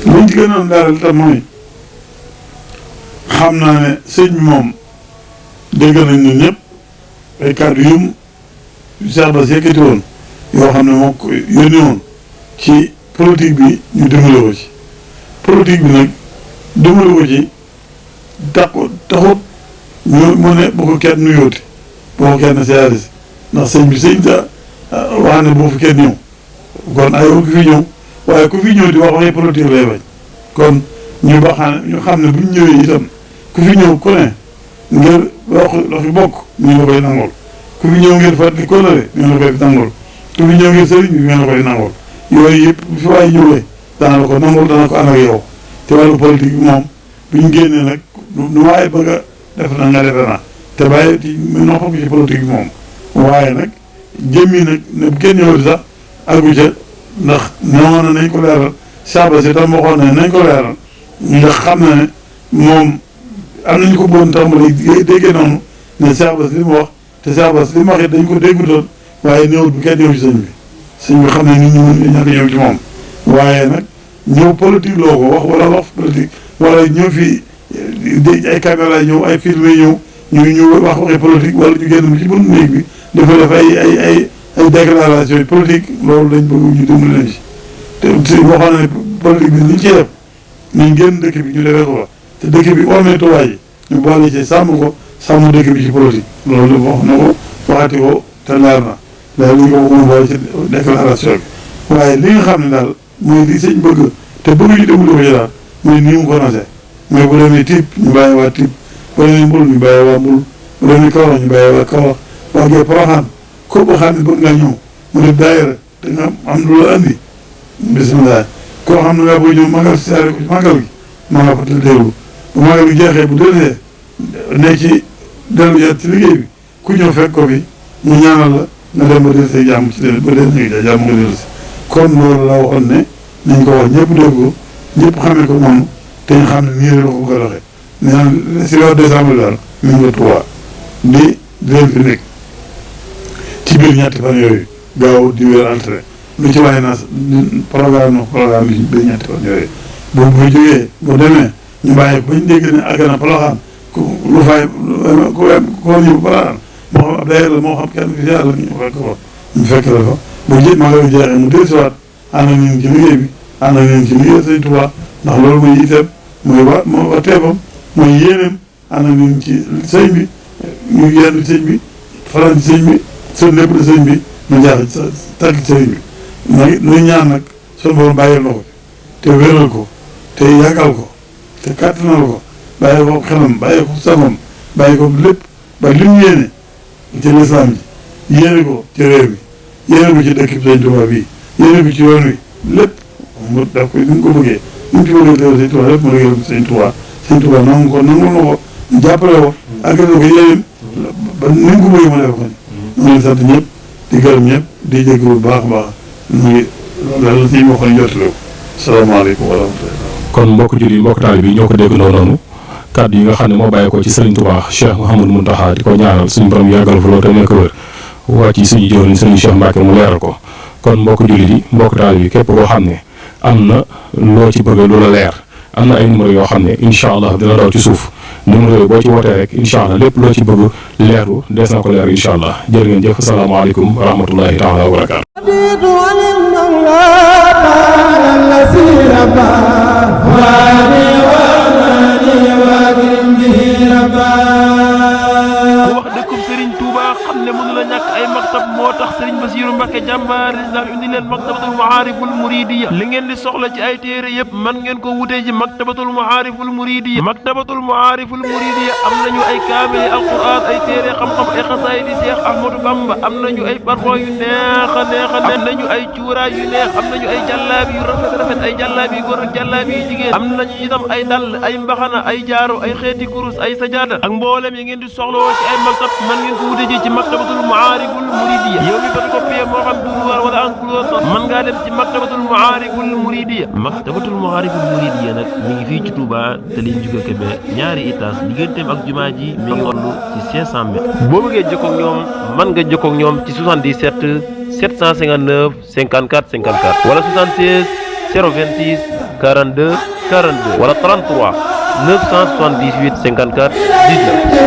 liñ ci gënoon leeral tam mooy xam naa ne sëñ bi moom dégg nañ ñun ñëpp ay kàddu yum Cheikh Bass yëkkati woon yoo xam ne moo ko yónni woon ci politique bi ñu dimbale ko ci politique bi nag dimbale ko ci taxut mu ne bu ko kenn nuyooti bu ko kenn siyaare si ndax sëñ bi sëñ sa wax ne boo fi kenn ñëw kon ayoo ku fi ñëw waaye ku fi ñëw di wax waxi politique lay bañ kon ñu xam ne bu ñu ñëwee itam ku fi ñëw ku ne ngir waxi bokk ñu la koy nangol ku fi ñëw ngir fàttali kóllëre ñu la koy nangol ku fi ñëw ngir sëriñ bi ñu la koy nangol yooyu yëpp bu fi waay ñëwee dana la ko nangol dana ko ànd ak yow te wàllu politique bi moom bu ñu génnee nag nu waaye bëgg a def na nga defe na te bàyyi ci noo xam ci politique bi moom waaye nag jëmmi nag ne bu kenn ñëwati sax àggu ca ndax newoon na nañ ko leeral Cheikh Bass itam waxoon ne nañ ko leeral ndax xam na ne moom am nañu ko boon tàmbali déggee noonu ne Cheikh Bass li mu wax te Cheikh Bass li mu wax it dañ ko déggutoon waaye néewut bu kenn ñëw ci sëñ bi xam ne nit ñi mën ñàkk ñëw ci moom waaye nag ñëw politique loo ko wax politique wala ñëw fii ay caméra ñëw ay film ñëw ñu wax waxi politique wala ñu génn ci buntu néeg bi dafa def ay déclaration politique loolu dañ bëgg ñu dimbali leen ci te waxoon na ne politique bi liñ ciy def nañ génn dëkk bi ñu defee ko fa te dëkk bi ormee tuwaay yi ñu boole ci sàmm ko sàmm dëkk bi ci politique loolu wax na ko waxati ko te leer na léegi li ñu ko boole ci déclaration bi waaye li nga xam ne daal mooy li sëñ bëgg te bëgg ñu dimbali ko ci daal mooy nii mu ko nosee mais bu demee Tiib ñu bàyyi waa Tiib bu demee Mbul ñu bàyyi waa Mbul bu demee Kaolack ñu bàyyi waa Kaolack waa Gueye Porokhane ko boo xam ne bëgg nga ñëw mu def daayira te nga am lu la andi bisimilah koo xam ne nga bëgg ñëw magal siyaare ko ci magal gi ma nga fa te déglu bu magal gi jeexee bu dellusee ne ci dellu jaat ci liggéey bi ku ñëw fekk ko fi mu ñaanal la nga dem ba dellu say jàmm ci ba dellu nga jàmm nga dellu si kon loolu la waxoon ne nañ ko wax ñëpp dégg ko ñëpp xamee ko noonu te ñu xam ne nii la ko bëgg a doxee nee na si weeru décembre daal mi ngi Tuubaa di leen fi nekk ci biir ñetti fan yooyu gaaw di wér entrée lu ci waaye naa programme bi ci biir ñetti fan yooyu boobu bu jógee boo demee ñu bàyyi ko bañ dégg ne àgg na Porokhane lu fay ku ñu Porokhane moo xam ab daayira la moo xam kenn fi yàlla ñu fekk ko ñu fekk la fa bu maa ngi jeexee mu dellusiwaat ànd ak ñun ci liggéey bi ànd ak ñun ci liggéey Sëñ Tuubaa ndax loolu mooy yitteem mooy teefam mooy yéeneem ànd ak ñun ci sëñ bi ñu yenn sëñ bi faral ci sëñ bi seen lépp de sëñ bi mu jaax sa tàgg sëñ bi nuy ñaan nag suñu borom bàyyil na ko te wéral ko te yàggal ko te kàttanal ko bàyyi ko xelam bàyyi ko sagom bàyyi ko lépp ba li mu yéene ci lislaam ji yéene ko ci réew mi yéene ko ci dëkk bi Sëñ Tuubaa bii yéene ko ci yoon wi lépp mu daf ko ni mu ko bëggee ni mu ci bëggee teew Sëñ Tuubaa lépp mu liggéeyal Sëñ Tuubaa Sëñ Tuubaa nangu ko nangul na ko jàppale ko àggale ko yéeneem ba ni mu ko bëggee mu def ko ñu ngi sant ñëpp di gërëm ñëpp di jégalu bu baax a baax ñu ngi loolu la si waxoon jotale ko salaamaaleykum wa rahmatulah. kon mbokk julli mbokk taalibe bi ñoo ko déggandoo noonu kàddu yi nga xam ne moo bàyyi ko ci Serigne Touba Cheikh Mouhamadou Mountakha di ko ñaanal suñu borom yàggal fa loolu te nekk wër waa ci suñu jëwriñ Serigne Cheikh Mbacke mu leeral ko kon mbokk julli yi mbokk taalibe bi képp koo xam ne am na loo ci bëgg lu la leer am na ay numéro yoo xam ne incha allah dina daw ci suuf numéro yooyu boo ci wootee rek incha allah lépp loo ci bëgg leerlu dees na ko leer incha allah jërë ngeen jëf asalaamaaleykum wa rahmatullahi taala wa barakaatu. moo tax Serigne Bassirou Mbacké jàmbaar lislaam indi leen maktabatul maariful muridiya li ngeen di soxla ci ay téere yëpp man ngeen ko wutee ci maktabatul maariful muridiya am nañu ay kaamil yi alquran ay téere xam-xam ay xasaayid yi Cheikh Ahmadou Bamba am nañu ay parfum yu neex a am nañu ay cuuraay yu neex am nañu ay jàllaabi yu rafet ay jàllaabi yu góor ak jàllaabi yu jigéen am nañu itam ay dàll ay mbaxana ay jaaro ay xeeti kurus ay sajaada ak mboolem yi ngeen di soxla ci ay maktab man ngeen ko wutee ji ci maktabatul maariful muridiya yow mi photocopie moo xam duruwaar wala enclos mën ngaa dem ci maktabatul maariful muridiya nag mi ngi fii ci Touba te liñ juga Kébé ñaari étage digganteem ak jumaa ji mi ngi toll ci 500 mètres boo bëggee jokkoo ak ñoom mën nga jokkoo ak ñoom ci 77 759 54 54 wala 76 026 42 42 wala 33 978 54 19.